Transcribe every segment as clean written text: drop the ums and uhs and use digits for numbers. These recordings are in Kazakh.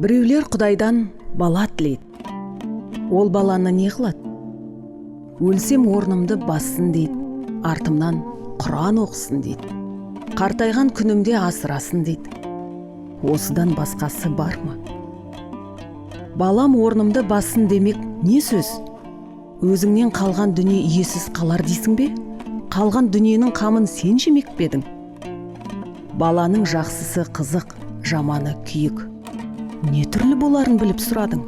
Біреулер Құдайдан бала тілейді. Ол баланы не қылады? Өлсем орнымды бассын дейді, артымнан Құран оқысын дейді. Қартайған күнімде асырасын дейді. Осыдан басқасы бар ма? Балам орнымды бассын демек не сөз? Өзіңнен қалған дүние иесіз қалар дейсің бе? Қалған дүниенің қамын сен жемек пе едің? Баланың жақсысы қызық, жаманы күйік. Не түрлі боларын біліп сұрадың?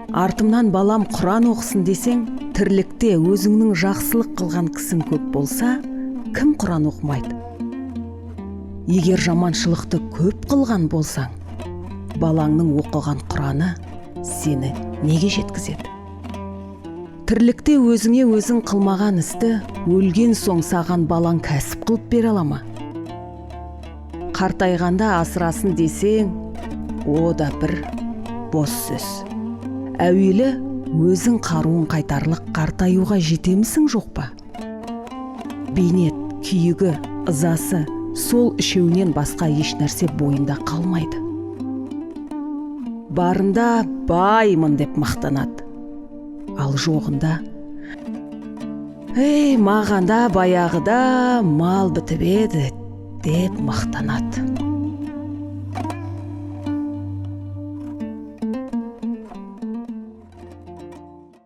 Артымнан балам Құран оқысын десең, тірлікте өзіңнің жақсылық қылған кісің көп болса, кім Құран оқымайды? Егер жаманшылықты көп қылған болсаң, балаңның оқыған Құраны сені неге жеткізеді? Тірлікте өзіңе өзің қылмаған істі өлген соң саған балаң кәсіп қылып бере ала ма? Қартайғанда асырасын десең, о да бір бос сөз. Әуелі өзің қаруын қайтарлық қартаюға жетемісің жоқ па? Бейнет, күйігі, ызасы, сол үшеуінен басқа еш нәрсе бойында қалмайды. Барында баймын деп мақтанады, ал жоғында мағанда баяғыда мал бітіп еді деп мақтанады.